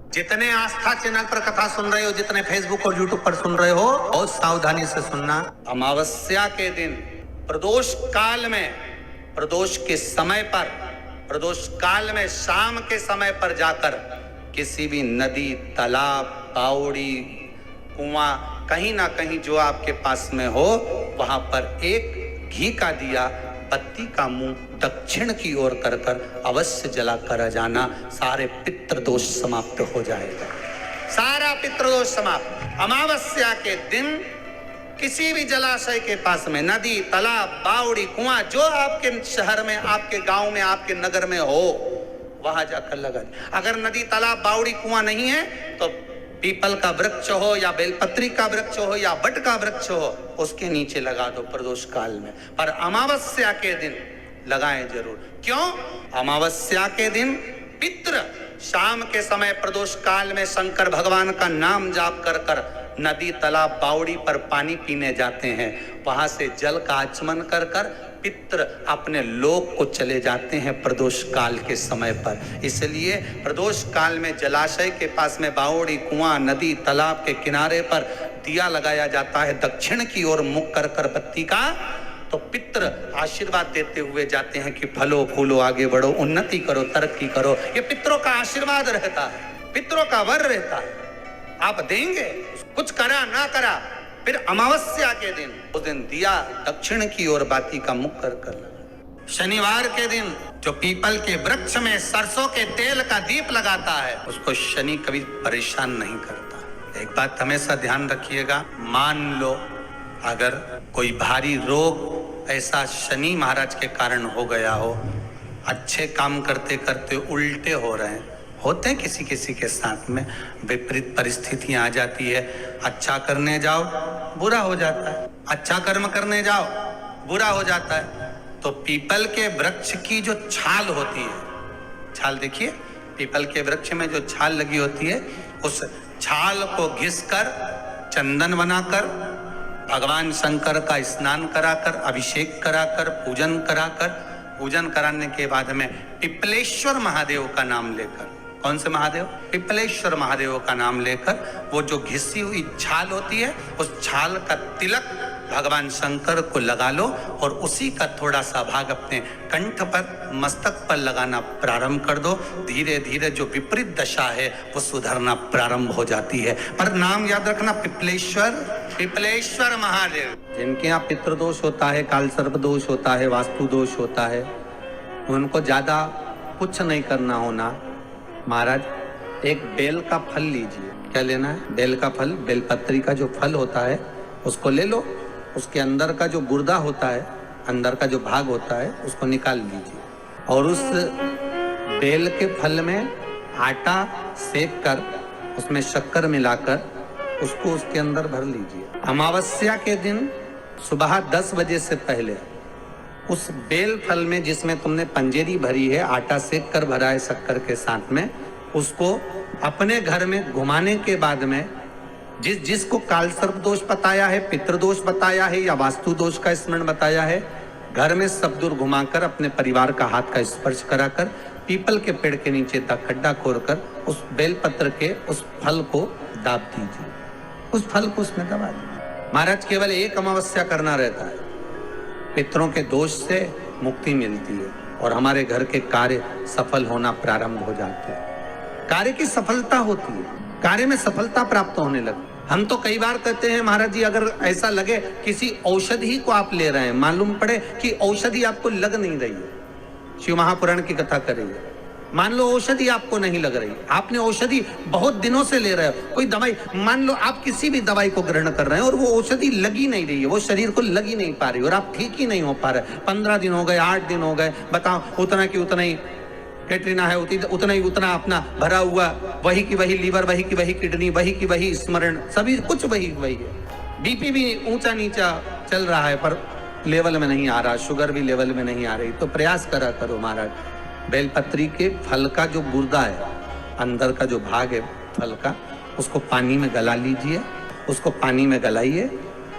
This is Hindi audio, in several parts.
जितने आस्था चैनल पर कथा सुन रहे हो, जितने फेसबुक और यूट्यूब पर सुन रहे हो, बहुत सावधानी से सुनना। अमावस्या के दिन प्रदोष काल में, प्रदोष के समय पर, प्रदोष काल में शाम के समय पर जाकर किसी भी नदी, तालाब, बावड़ी, कुआं, कहीं ना कहीं जो आपके पास में हो, वहां पर एक घी का दिया, बत्ती का मुंह दक्षिण की ओर कर कर अवश्य जला कर जाना। सारे पितृदोष समाप्त हो जाएगा, सारा पितृदोष समाप्त। अमावस्या के दिन किसी भी जलाशय के पास में, नदी, तालाब, बावड़ी, कुआं, जो आपके शहर में, आपके गांव में, आपके नगर में हो, वहां जाकर लगा। अगर नदी, तालाब, बावड़ी, कुआं नहीं है तो पीपल का वृक्ष हो या बेलपत्री का वृक्ष हो या बट का वृक्ष हो, उसके नीचे लगा दो प्रदोष काल में। पर अमावस्या के दिन लगाएं जरूर। क्यों? अमावस्या के दिन पितृ शाम के समय प्रदोष काल में शंकर भगवान का नाम जाप कर कर नदी, तालाब, बावड़ी पर पानी पीने जाते हैं। वहां से जल का आचमन कर कर पितृ अपने लोक को चले जाते हैं प्रदोष काल के समय पर। इसलिए प्रदोष काल में जलाशय के पास में, बावड़ी, कुआं, नदी, तालाब के किनारे पर दिया लगाया जाता है दक्षिण की ओर मुख कर कर बत्ती का। तो पितृ आशीर्वाद देते हुए जाते हैं कि फलो फूलो, आगे बढ़ो, उन्नति करो, तरक्की करो। ये पितरों का आशीर्वाद रहता है, पितरों का वर रहता है। आप देंगे, कुछ करा ना करा, फिर अमावस्या के दिन, उस दिन दिया दक्षिण की ओर बाती का मुख कर कर लगा। शनिवार के दिन जो पीपल के वृक्ष में सरसों के तेल का दीप लगाता है, उसको शनि कभी परेशान नहीं करता। एक बात हमेशा ध्यान रखिएगा, मान लो अगर कोई भारी रोग ऐसा शनि महाराज के कारण हो गया हो, अच्छे काम करते करते उल्टे हो रहे हैं, होते हैं किसी किसी के साथ में, विपरीत परिस्थितियां आ जाती है। अच्छा करने जाओ बुरा हो जाता है, अच्छा कर्म करने जाओ बुरा हो जाता है। तो पीपल के वृक्ष की जो छाल होती है, छाल देखिए, पीपल के वृक्ष में जो छाल लगी होती है, उस छाल को घिसकर चंदन बनाकर भगवान शंकर का स्नान कराकर, अभिषेक कराकर, पूजन कराकर, पूजन कराने के बाद में पिपलेश्वर महादेव का नाम लेकर, कौन से महादेव? पिपलेश्वर महादेव का नाम लेकर वो जो घिसी हुई छाल होती है, उस छाल का तिलक भगवान शंकर को लगा लो और उसी का थोड़ा सा भाग अपने कंठ पर, मस्तक पर लगाना प्रारंभ कर दो। धीरे धीरे जो विपरीत दशा है वो सुधरना प्रारंभ हो जाती है। पर नाम याद रखना, पिपलेश्वर, पिपलेश्वर महादेव। जिनके यहाँ पितृदोष होता है, काल सर्प दोष होता है, वास्तु दोष होता है, उनको ज्यादा कुछ नहीं करना होना। महाराज एक बेल का फल लीजिए। क्या लेना है? बेल का फल, बेलपत्री का जो फल होता है उसको ले लो। उसके अंदर का जो गुर्दा होता है, अंदर का जो भाग होता है, उसको निकाल लीजिए और उस बेल के फल में आटा सेक कर उसमें शक्कर मिलाकर उसको उसके अंदर भर लीजिए। अमावस्या के दिन सुबह 10 बजे से पहले उस बेल फल में, जिसमें तुमने पंजेरी भरी है, आटा सेक कर भरा है शक्कर के साथ में, उसको अपने घर में घुमाने के बाद में, जिसको काल सर्प दोष बताया है, पितृदोष बताया है या वास्तु दोष का स्मरण बताया है, घर में सब दूर घुमाकर अपने परिवार का हाथ का स्पर्श कराकर पीपल के पेड़ के नीचे तक खड्डा खोदकर उस बेलपत्र के उस फल को दाब दीजिए, उस फल को उसमें दबा दीजिए। महाराज केवल एक अमावस्या करना रहता है, पितरों के दोष से मुक्ति मिलती है और हमारे घर के कार्य सफल होना प्रारंभ हो जाते हैं। कार्य की सफलता होती है, कार्य में सफलता प्राप्त होने लगती। हम तो कई बार कहते हैं महाराज जी, अगर ऐसा लगे किसी औषधि को आप ले रहे हैं, मालूम पड़े कि औषधि आपको लग नहीं रही है, शिव महापुराण की कथा करेंगे, मान लो औषधि आपको नहीं लग रही, आपने औषधि बहुत दिनों से ले रहे हो, कोई दवाई, मान लो आप किसी भी दवाई को ग्रहण कर रहे हैं और वो औषधि लगी नहीं रही है, वो शरीर को लगी नहीं पा रही और आप ठीक ही नहीं हो पा रहे, 15 दिन हो गए, 8 दिन हो गए, बताओ, उतना की उतना ही कैटरीना है, उतना ही उतना अपना भरा हुआ, वही की वही लीवर, वही की वही किडनी, वही की वही स्मरण, सभी कुछ वही है। बीपी भी ऊंचा नीचा चल रहा है पर लेवल में नहीं आ रहा, शुगर भी लेवल में नहीं आ रही। तो प्रयास करा करो महाराज, बेलपत्री के फल का जो गुर्दा है, अंदर का जो भाग है फल का, उसको पानी में गला लीजिए, उसको पानी में गलाइए,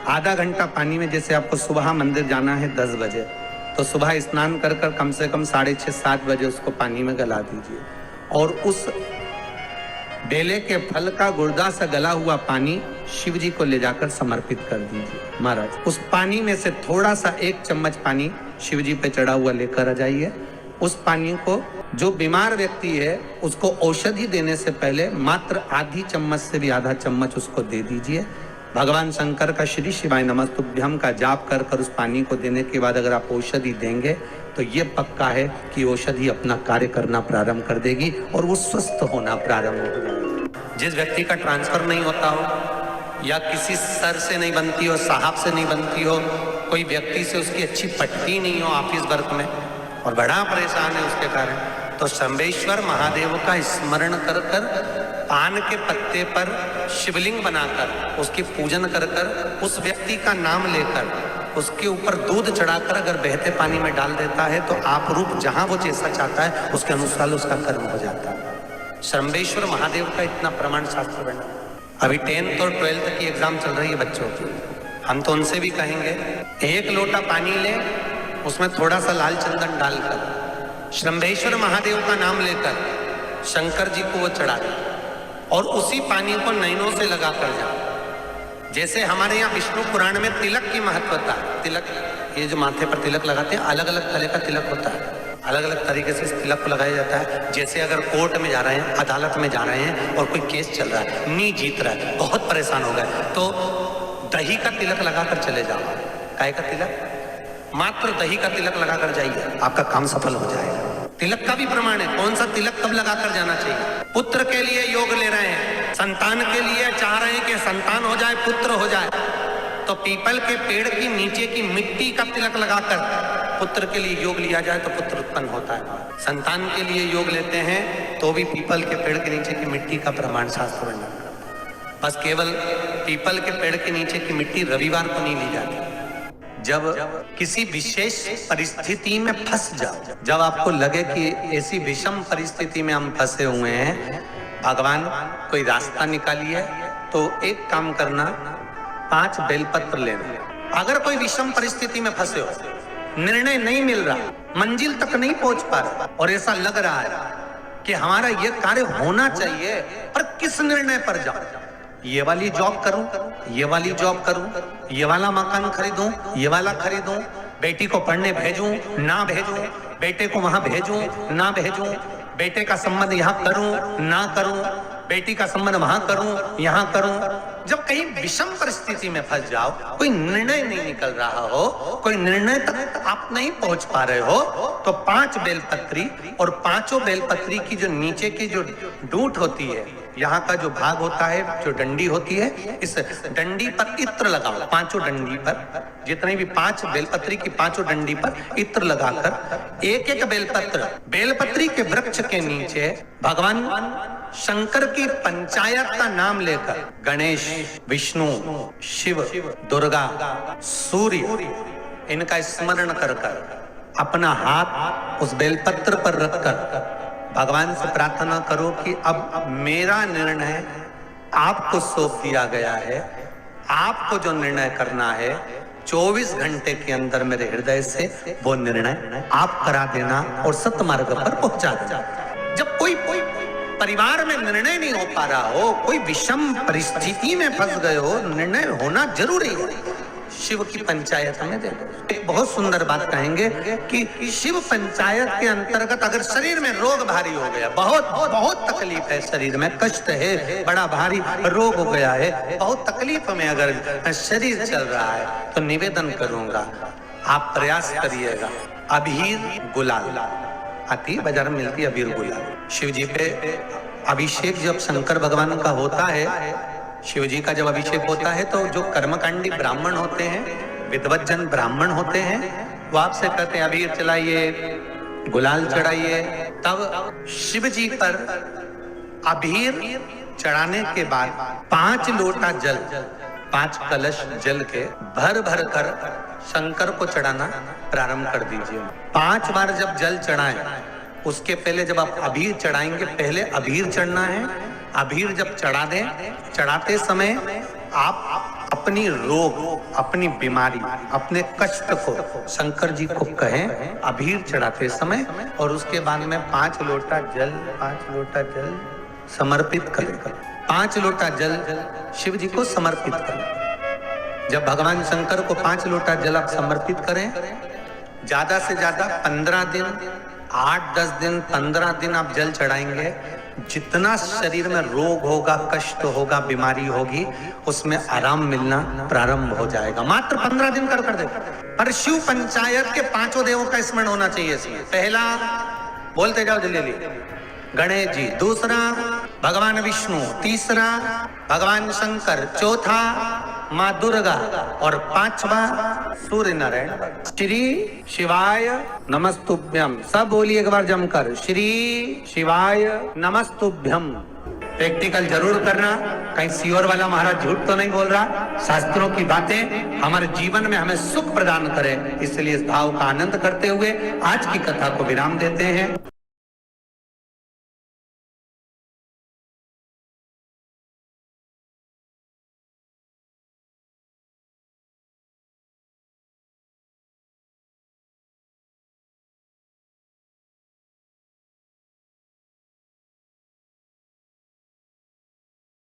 आधा घंटा पानी में, जैसे आपको सुबह मंदिर जाना है 10 बजे, तो सुबह स्नान कर कर कम से कम 6:30-7 बजे उसको पानी में गला दीजिए और उस बेले के फल का गुर्दा सा गला हुआ पानी शिव जी को ले जाकर समर्पित कर दीजिए। महाराज उस पानी में से थोड़ा सा 1 चम्मच पानी शिव जी पे चढ़ा हुआ लेकर आ जाइए। उस पानी को जो बीमार व्यक्ति है उसको औषधि देने से पहले मात्र आधी चम्मच से भी आधा चम्मच उसको दे दीजिए। भगवान शंकर का श्री शिवाय नमस्तुभ्यम का जाप कर कर उस पानी को देने के बाद अगर आप औषधि देंगे तो ये पक्का है कि औषधि अपना कार्य करना प्रारंभ कर देगी और वो स्वस्थ होना प्रारंभ हो जाएगा। जिस व्यक्ति का ट्रांसफर नहीं होता हो या किसी सर से नहीं बनती हो, साहब से नहीं बनती हो, कोई व्यक्ति से उसकी अच्छी पटती नहीं हो ऑफिस वर्क में और बड़ा परेशान है उसके कारण, तो शंभेश्वर महादेव का स्मरण कर कर पान के पत्ते पर शिवलिंग बनाकर उसकी पूजन कर कर उस व्यक्ति का नाम लेकर उसके ऊपर दूध चढ़ाकर अगर बहते पानी में डाल देता है तो आप रूप जहां वो जैसा चाहता है उसके अनुसार उसका कर्म हो जाता है। शंभेश्वर महादेव का इतना प्रमाण शास्त्र बना। अभी 10th और 12th की एग्जाम चल रही है बच्चों की, हम तो उनसे भी कहेंगे 1 लोटा पानी ले, उसमें थोड़ा सा लाल चंदन डालकर शंभेश्वर महादेव का नाम लेकर शंकर जी को वो चढ़ा दे और उसी पानी को नैनों से लगा कर जाओ। जैसे हमारे यहाँ विष्णु पुराण में तिलक की महत्वता, तिलक ये जो माथे पर तिलक लगाते हैं अलग अलग तरह का तिलक होता है, अलग अलग तरीके से इस तिलक को लगाया जाता है। जैसे अगर कोर्ट में जा रहे हैं, अदालत में जा रहे हैं और कोई केस चल रहा है, नहीं जीत रहा है, बहुत परेशान हो गए, तो दही का तिलक लगाकर चले जाओ। काय का तिलक? मात्र दही का तिलक लगाकर जाइए, आपका काम सफल हो जाएगा। तिलक का भी प्रमाण है, कौन सा तिलक कब लगाकर जाना चाहिए। पुत्र के लिए योग ले रहे हैं, संतान के लिए चाह रहे हैं कि संतान हो जाए, पुत्र हो जाए, तो पीपल के पेड़ की नीचे की मिट्टी का तिलक लगाकर पुत्र के लिए योग लिया जाए तो पुत्र उत्पन्न होता है। संतान के लिए योग लेते हैं तो भी पीपल के पेड़ के नीचे की मिट्टी का प्रमाण शास्त्र बना। बस केवल पीपल के पेड़ के नीचे की मिट्टी रविवार को नहीं ली जाती। जब किसी विशेष परिस्थिति में फंस जाओ, जब आपको लगे कि ऐसी विषम परिस्थिति में हम फंसे हुए हैं, भगवान कोई रास्ता निकालिए, तो एक काम करना, 5 बेलपत्र लेना। अगर कोई विषम परिस्थिति में फंसे हो, निर्णय नहीं मिल रहा, मंजिल तक नहीं पहुंच पा रहा और ऐसा लग रहा है कि हमारा ये कार्य होना चाहिए, पर किस निर्णय पर जाऊं, ये वाली जॉब करूं, ये वाली जॉब करूं, ये वाला मकान खरीदूं, ये वाला खरीदूं, बेटी को पढ़ने भेजूं ना भेजूं, बेटे को वहां भेजूं ना भेजूं, बेटे का संबंध यहाँ करूं ना करूं, बेटी का संबंध वहां करूं यहाँ करूं। जब कहीं विषम परिस्थिति में फंस जाओ, कोई निर्णय नहीं निकल रहा हो, कोई निर्णय तक आप नहीं पहुंच पा रहे हो, तो 5 बेलपत्री और 5 बेलपत्री की जो नीचे की जो डूंठ होती है, यहाँ का जो भाग होता है, जो डंडी होती है, इस डंडी पर इत्र लगाओ। 5 डंडी पर, जितने भी 5 बेलपत्री की 5 डंडी पर इत्र लगाकर एक एक बेलपत्री के वृक्ष के नीचे भगवान शंकर की पंचायत का नाम लेकर गणेश, विष्णु, शिव, दुर्गा, सूर्य, इनका स्मरण कर कर अपना हाथ उस बेलपत्र पर रखकर भगवान से प्रार्थना करो कि अब मेरा निर्णय आपको सौंप दिया गया है, आपको जो निर्णय करना है 24 घंटे के अंदर मेरे हृदय से वो निर्णय आप करा देना और सतमार्ग पर पहुंचा देना। जब कोई परिवार में निर्णय नहीं हो पा रहा हो, कोई विषम परिस्थिति में फंस गए हो, निर्णय होना जरूरी है, शिव की पंचायत में दे दो। एक बहुत सुंदर बात कहेंगे कि शिव पंचायत के अंतर्गत अगर शरीर में रोग भारी हो गया, बहुत तकलीफ है, शरीर में कष्ट है, बड़ा भारी रोग हो गया है, बहुत तकलीफ में अगर शरीर चल रहा है, तो निवेदन करूंगा आप प्रयास करिएगा, अबीर गुलाल आती है बाजार में, मिलती है अबीर गुलाल। शिव जी पे अभिषेक जब शंकर भगवान का होता है, शिव जी का जब अभिषेक होता है, तो जो कर्मकांडी ब्राह्मण होते हैं, विद्वज्जन ब्राह्मण होते हैं, वो आपसे कहते हैं अबीर चलाइए, गुलाल चढ़ाइए। तब शिव जी पर अबीर चढ़ाने के बाद 5 लोटा जल, 5 कलश जल के भर भर कर शंकर को चढ़ाना प्रारंभ कर दीजिए। 5 बार जब जल चढ़ाएं, उसके पहले जब आप अबीर चढ़ाएंगे, पहले अबीर चढ़ना है। अबीर जब चढ़ा दें, चढ़ाते समय आप अपनी रोग, अपनी बीमारी, अपने कष्ट को शंकर जी को कहें अबीर चढ़ाते समय, और उसके बाद में 5 लोटा जल समर्पित करें। 5 लोटा जल शिव जी को समर्पित करें। जब भगवान शंकर को 5 लोटा जल आप समर्पित करें, ज्यादा से ज्यादा 15 दिन, 8-10 दिन, 15 दिन आप जल चढ़ाएंगे, जितना शरीर में रोग होगा, कष्ट होगा, बीमारी होगी, उसमें आराम मिलना प्रारंभ हो जाएगा। मात्र 15 दिन कर दे। पर शिव पंचायत के 5 देवों का स्मरण होना चाहिए इसमें। पहला बोलते जाओ जल्दी, गणेश जी। दूसरा भगवान विष्णु। तीसरा भगवान शंकर। चौथा माँ दुर्गा। और 5वां सूर्य नारायण। श्री शिवाय नमस्तुभ्यम। सब बोलिए एक बार जमकर, श्री शिवाय नमस्तुभ्यम। प्रैक्टिकल जरूर करना, कहीं सियोर वाला महाराज झूठ तो नहीं बोल रहा। शास्त्रों की बातें हमारे जीवन में हमें सुख प्रदान करे, इसलिए इस भाव का आनंद करते हुए आज की कथा को विराम देते हैं।